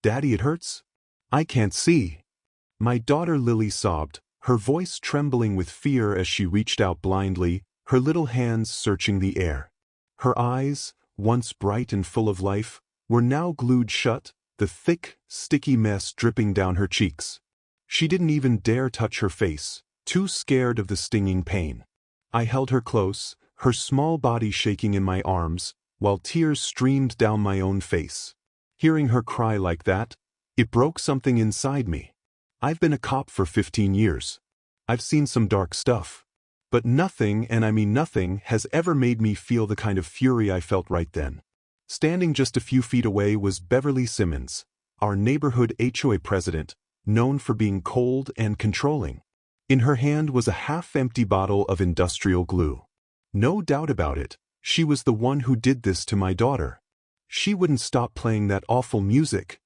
Daddy, it hurts? I can't see. My daughter Lily sobbed, her voice trembling with fear as she reached out blindly, her little hands searching the air. Her eyes, once bright and full of life, were now glued shut, the thick, sticky mess dripping down her cheeks. She didn't even dare touch her face, too scared of the stinging pain. I held her close, her small body shaking in my arms, while tears streamed down my own face. Hearing her cry like that, it broke something inside me. I've been a cop for 15 years. I've seen some dark stuff. But nothing, and I mean nothing, has ever made me feel the kind of fury I felt right then. Standing just a few feet away was Beverly Simmons, our neighborhood HOA president, known for being cold and controlling. In her hand was a half-empty bottle of industrial glue. No doubt about it, she was the one who did this to my daughter. She wouldn't stop playing that awful music.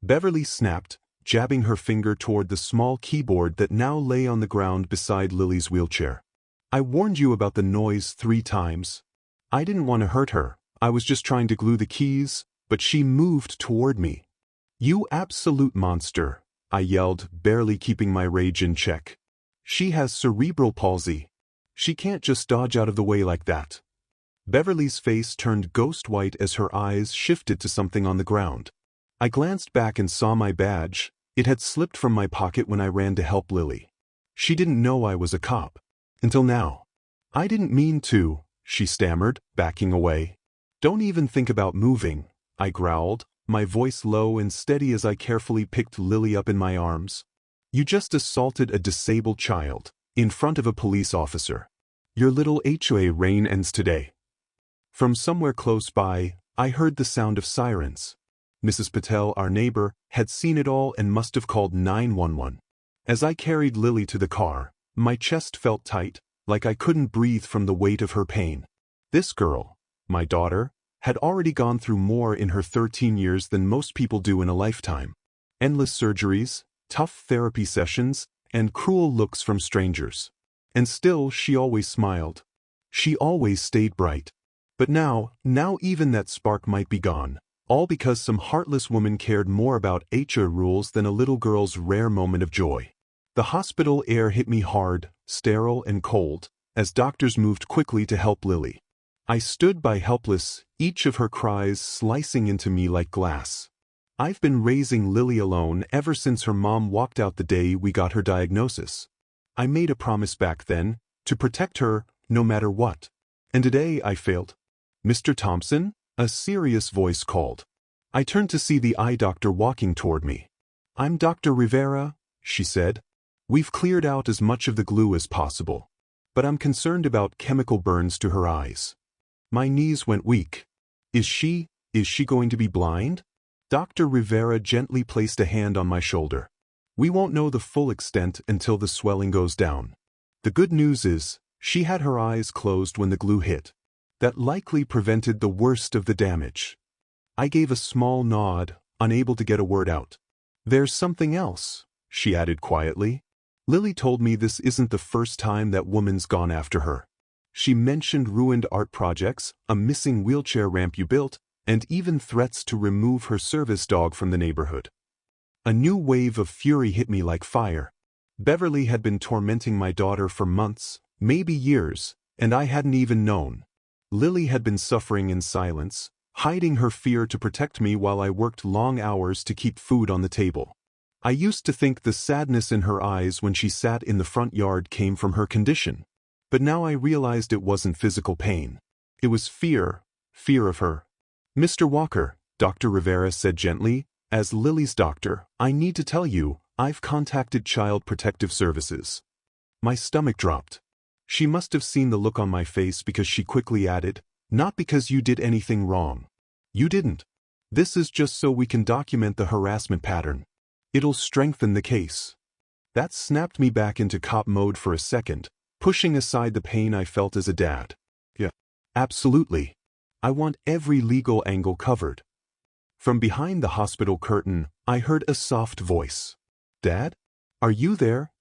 Beverly snapped, jabbing her finger toward the small keyboard that now lay on the ground beside Lily's wheelchair. I warned you about the noise 3 times. I didn't want to hurt her. I was just trying to glue the keys, but she moved toward me. You absolute monster, I yelled, barely keeping my rage in check. She has cerebral palsy. She can't just dodge out of the way like that. Beverly's face turned ghost white as her eyes shifted to something on the ground. I glanced back and saw my badge. It had slipped from my pocket when I ran to help Lily. She didn't know I was a cop. Until now. I didn't mean to, she stammered, backing away. Don't even think about moving, I growled, my voice low and steady as I carefully picked Lily up in my arms. You just assaulted a disabled child, in front of a police officer. Your little HOA reign ends today. From somewhere close by, I heard the sound of sirens. Mrs. Patel, our neighbor, had seen it all and must have called 911. As I carried Lily to the car, my chest felt tight, like I couldn't breathe from the weight of her pain. This girl, my daughter, had already gone through more in her 13 years than most people do in a lifetime. Endless surgeries, tough therapy sessions, and cruel looks from strangers. And still she always smiled. She always stayed bright. But now even that spark might be gone, all because some heartless woman cared more about HOA rules than a little girl's rare moment of joy. The hospital air hit me hard, sterile and cold, as doctors moved quickly to help Lily. I stood by helpless, each of her cries slicing into me like glass. I've been raising Lily alone ever since her mom walked out the day we got her diagnosis. I made a promise back then, to protect her, no matter what. And today I failed. Mr. Thompson? A serious voice called. I turned to see the eye doctor walking toward me. I'm Dr. Rivera, she said. We've cleared out as much of the glue as possible. But I'm concerned about chemical burns to her eyes. My knees went weak. Is she going to be blind? Dr. Rivera gently placed a hand on my shoulder. We won't know the full extent until the swelling goes down. The good news is, she had her eyes closed when the glue hit. That likely prevented the worst of the damage. I gave a small nod, unable to get a word out. There's something else, she added quietly. Lily told me this isn't the first time that woman's gone after her. She mentioned ruined art projects, a missing wheelchair ramp you built, and even threats to remove her service dog from the neighborhood. A new wave of fury hit me like fire. Beverly had been tormenting my daughter for months, maybe years, and I hadn't even known. Lily had been suffering in silence, hiding her fear to protect me while I worked long hours to keep food on the table. I used to think the sadness in her eyes when she sat in the front yard came from her condition. But now I realized it wasn't physical pain. It was fear of her. Mr. Walker, Dr. Rivera said gently, as Lily's doctor, I need to tell you, I've contacted Child Protective Services. My stomach dropped. She must have seen the look on my face because she quickly added, not because you did anything wrong. You didn't. This is just so we can document the harassment pattern. It'll strengthen the case. That snapped me back into cop mode for a second, pushing aside the pain I felt as a dad. Yeah, absolutely. I want every legal angle covered. From behind the hospital curtain, I heard a soft voice. Dad? Are you there?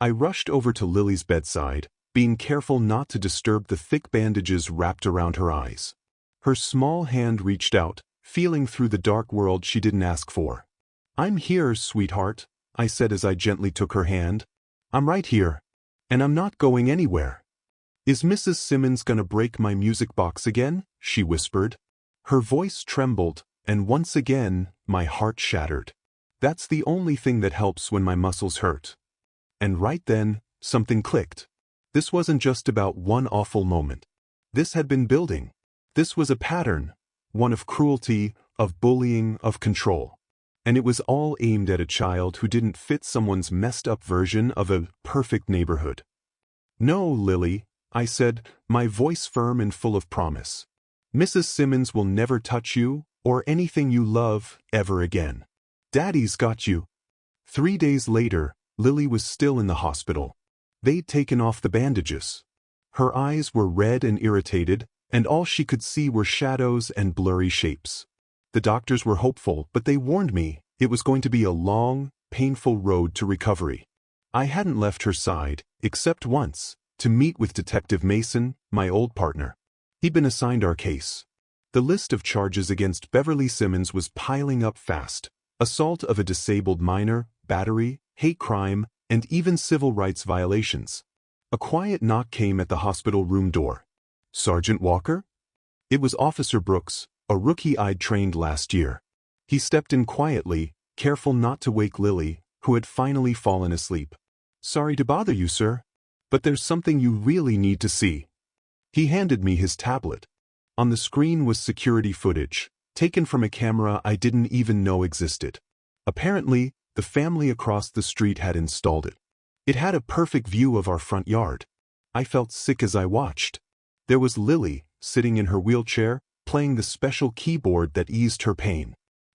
I rushed over to Lily's bedside, being careful not to disturb the thick bandages wrapped around her eyes. Her small hand reached out, feeling through the dark world she didn't ask for. "I'm here, sweetheart," I said as I gently took her hand. "I'm right here. And I'm not going anywhere." "Is Mrs. Simmons gonna break my music box again?" she whispered. Her voice trembled, and once again, my heart shattered. That's the only thing that helps when my muscles hurt. And right then, something clicked. This wasn't just about one awful moment. This had been building. This was a pattern, one of cruelty, of bullying, of control. And it was all aimed at a child who didn't fit someone's messed up version of a perfect neighborhood. "No, Lily," I said, my voice firm and full of promise. "Mrs. Simmons will never touch you, or anything you love, ever again. Daddy's got you." 3 days later, Lily was still in the hospital. They'd taken off the bandages. Her eyes were red and irritated, and all she could see were shadows and blurry shapes. The doctors were hopeful, but they warned me it was going to be a long, painful road to recovery. I hadn't left her side, except once, to meet with Detective Mason, my old partner. He'd been assigned our case. The list of charges against Beverly Simmons was piling up fast. Assault of a disabled minor, battery, hate crime, and even civil rights violations. A quiet knock came at the hospital room door. "Sergeant Walker?" It was Officer Brooks, a rookie I'd trained last year. He stepped in quietly, careful not to wake Lily, who had finally fallen asleep. "Sorry to bother you, sir, but there's something you really need to see." He handed me his tablet. On the screen was security footage, taken from a camera I didn't even know existed. Apparently, the family across the street had installed it. It had a perfect view of our front yard. I felt sick as I watched. There was Lily, sitting in her wheelchair, playing the special keyboard that eased her pain.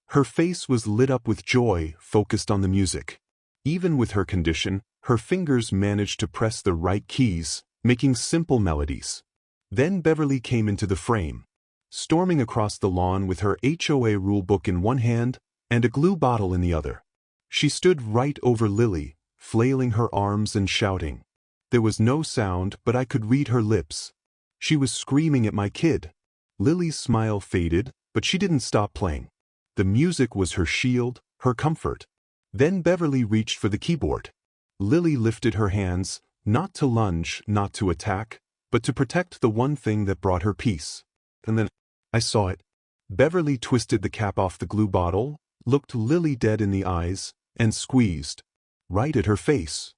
Her face was lit up with joy, focused on the music. Even with her condition, her fingers managed to press the right keys, making simple melodies. Then Beverly came into the frame, storming across the lawn with her HOA rulebook in one hand and a glue bottle in the other. She stood right over Lily, flailing her arms and shouting. There was no sound, but I could read her lips. She was screaming at my kid. Lily's smile faded, but she didn't stop playing. The music was her shield, her comfort. Then Beverly reached for the keyboard. Lily lifted her hands, not to lunge, not to attack, but to protect the one thing that brought her peace. And then, I saw it. Beverly twisted the cap off the glue bottle, looked Lily dead in the eyes, and squeezed. Right at her face.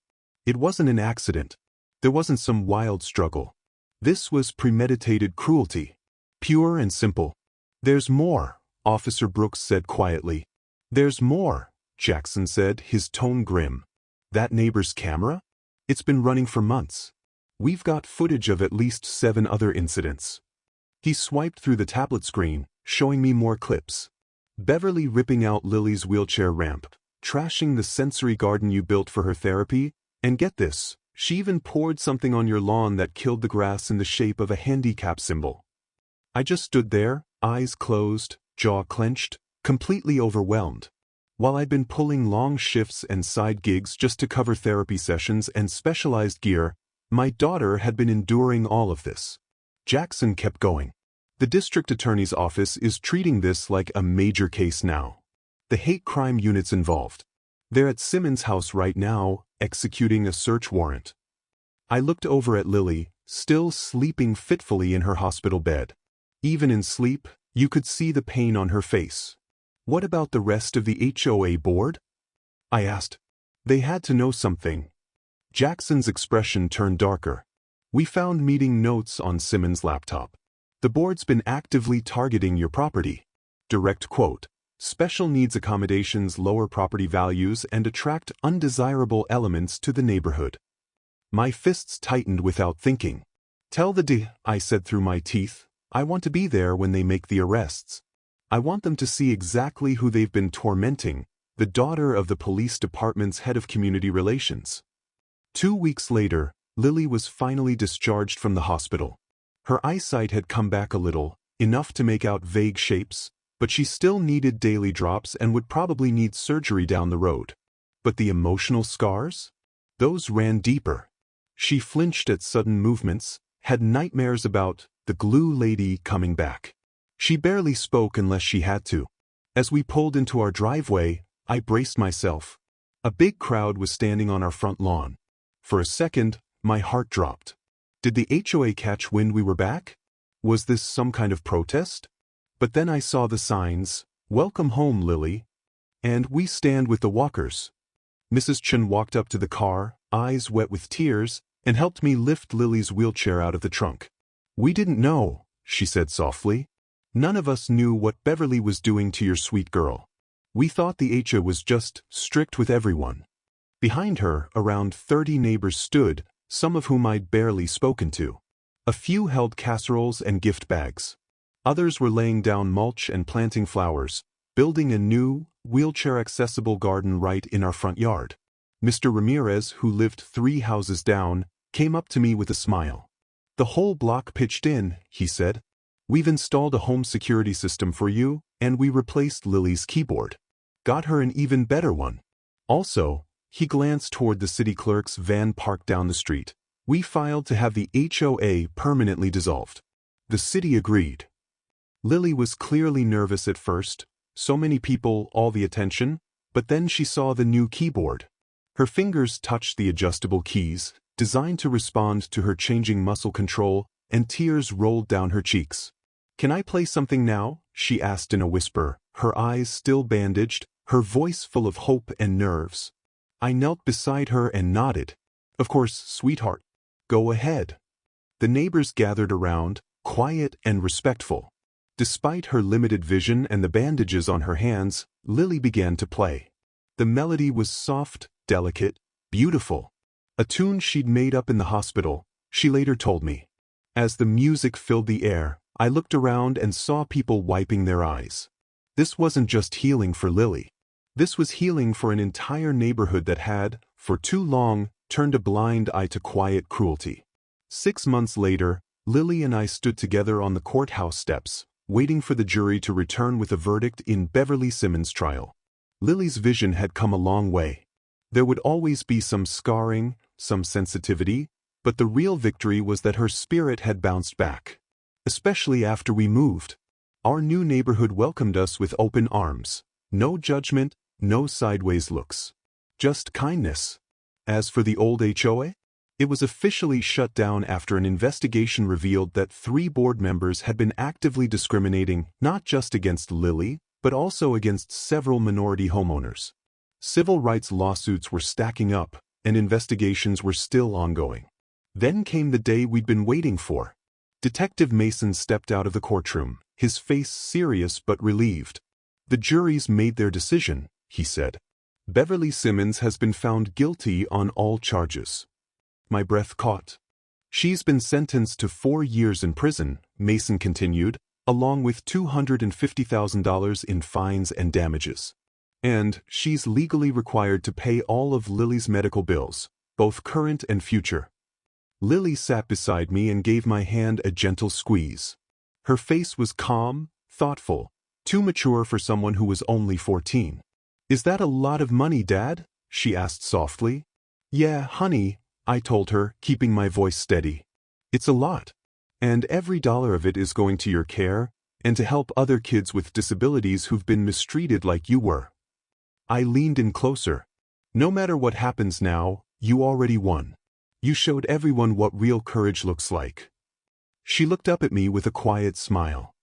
It wasn't an accident. There wasn't some wild struggle. This was premeditated cruelty. Pure and simple. "There's more," Officer Brooks said quietly. "There's more," Jackson said, his tone grim. "That neighbor's camera? It's been running for months. We've got footage of at least 7 other incidents." He swiped through the tablet screen, showing me more clips. Beverly ripping out Lily's wheelchair ramp, trashing the sensory garden you built for her therapy, and get this, she even poured something on your lawn that killed the grass in the shape of a handicap symbol. I just stood there, eyes closed, jaw clenched, completely overwhelmed. While I'd been pulling long shifts and side gigs just to cover therapy sessions and specialized gear, my daughter had been enduring all of this. Jackson kept going. "The district attorney's office is treating this like a major case now. The hate crime unit's involved. They're at Simmons' house right now, executing a search warrant." I looked over at Lily, still sleeping fitfully in her hospital bed. Even in sleep, you could see the pain on her face. "What about the rest of the HOA board?" I asked. They had to know something. Jackson's expression turned darker. "We found meeting notes on Simmons' laptop. The board's been actively targeting your property." Direct quote. "Special needs accommodations lower property values and attract undesirable elements to the neighborhood." My fists tightened without thinking. "Tell the D," I said through my teeth. "I want to be there when they make the arrests. I want them to see exactly who they've been tormenting, the daughter of the police department's head of community relations." 2 weeks later, Lily was finally discharged from the hospital. Her eyesight had come back a little, enough to make out vague shapes, but she still needed daily drops and would probably need surgery down the road. But the emotional scars? Those ran deeper. She flinched at sudden movements, had nightmares about the glue lady coming back. She barely spoke unless she had to. As we pulled into our driveway, I braced myself. A big crowd was standing on our front lawn. For a second, my heart dropped. Did the HOA catch wind we were back? Was this some kind of protest? But then I saw the signs, "Welcome home, Lily," and "We stand with the walkers." Mrs. Chen walked up to the car, eyes wet with tears, and helped me lift Lily's wheelchair out of the trunk. "We didn't know," she said softly. "None of us knew what Beverly was doing to your sweet girl. We thought the HOA was just strict with everyone." Behind her, around 30 neighbors stood, some of whom I'd barely spoken to. A few held casseroles and gift bags. Others were laying down mulch and planting flowers, building a new, wheelchair-accessible garden right in our front yard. Mr. Ramirez, who lived 3 houses down, came up to me with a smile. "The whole block pitched in," he said. "We've installed a home security system for you, and we replaced Lily's keyboard. Got her an even better one. Also," he glanced toward the city clerk's van parked down the street, "we filed to have the HOA permanently dissolved." The city agreed. Lily was clearly nervous at first, so many people, all the attention, but then she saw the new keyboard. Her fingers touched the adjustable keys, designed to respond to her changing muscle control, and tears rolled down her cheeks. "Can I play something now?" she asked in a whisper, her eyes still bandaged, her voice full of hope and nerves. I knelt beside her and nodded. "Of course, sweetheart. Go ahead." The neighbors gathered around, quiet and respectful. Despite her limited vision and the bandages on her hands, Lily began to play. The melody was soft, delicate, beautiful. A tune she'd made up in the hospital, she later told me. As the music filled the air, I looked around and saw people wiping their eyes. This wasn't just healing for Lily. This was healing for an entire neighborhood that had, for too long, turned a blind eye to quiet cruelty. 6 months later, Lily and I stood together on the courthouse steps, waiting for the jury to return with a verdict in Beverly Simmons' trial. Lily's vision had come a long way. There would always be some scarring, some sensitivity, but the real victory was that her spirit had bounced back. Especially after we moved. Our new neighborhood welcomed us with open arms. No judgment, no sideways looks. Just kindness. As for the old HOA, it was officially shut down after an investigation revealed that 3 board members had been actively discriminating not just against Lily, but also against several minority homeowners. Civil rights lawsuits were stacking up, and investigations were still ongoing. Then came the day we'd been waiting for. Detective Mason stepped out of the courtroom, his face serious but relieved. "The jury's made their decision," he said. "Beverly Simmons has been found guilty on all charges." My breath caught. "She's been sentenced to 4 years in prison," Mason continued, "along with $250,000 in fines and damages. And she's legally required to pay all of Lily's medical bills, both current and future." Lily sat beside me and gave my hand a gentle squeeze. Her face was calm, thoughtful, too mature for someone who was only 14. "Is that a lot of money, Dad?" she asked softly. "Yeah, honey," I told her, keeping my voice steady. "It's a lot. And every dollar of it is going to your care, and to help other kids with disabilities who've been mistreated like you were." I leaned in closer. "No matter what happens now, you already won. You showed everyone what real courage looks like." She looked up at me with a quiet smile.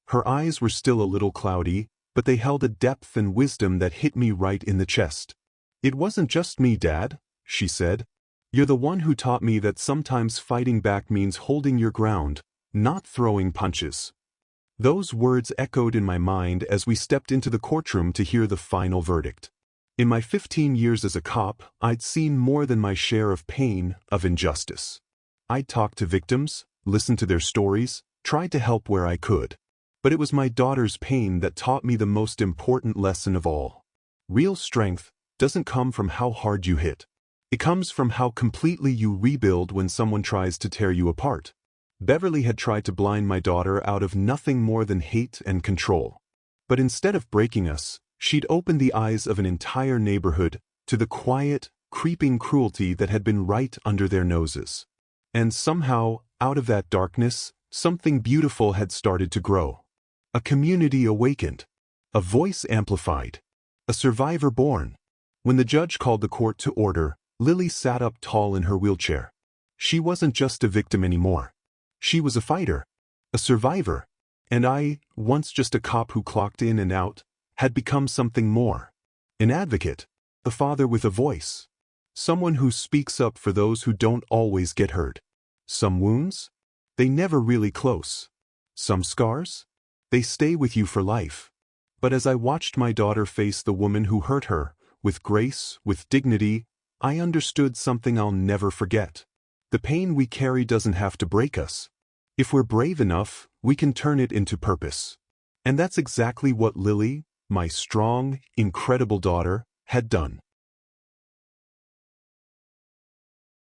Her eyes were still a little cloudy, but they held a depth and wisdom that hit me right in the chest. "It wasn't just me, Dad," she said. "You're the one who taught me that sometimes fighting back means holding your ground, not throwing punches." Those words echoed in my mind as we stepped into the courtroom to hear the final verdict. In my 15 years as a cop, I'd seen more than my share of pain, of injustice. I'd talked to victims, listened to their stories, tried to help where I could. But it was my daughter's pain that taught me the most important lesson of all. Real strength doesn't come from how hard you hit. It comes from how completely you rebuild when someone tries to tear you apart. Beverly had tried to blind my daughter out of nothing more than hate and control. But instead of breaking us, she'd opened the eyes of an entire neighborhood to the quiet, creeping cruelty that had been right under their noses. And somehow, out of that darkness, something beautiful had started to grow. A community awakened. A voice amplified. A survivor born. When the judge called the court to order, Lily sat up tall in her wheelchair. She wasn't just a victim anymore. She was a fighter. A survivor. And I, once just a cop who clocked in and out, had become something more. An advocate. A father with a voice. Someone who speaks up for those who don't always get heard. Some wounds? They never really close. Some scars? They stay with you for life. But as I watched my daughter face the woman who hurt her, with grace, with dignity, I understood something I'll never forget. The pain we carry doesn't have to break us. If we're brave enough, we can turn it into purpose. And that's exactly what Lily, my strong, incredible daughter, had done.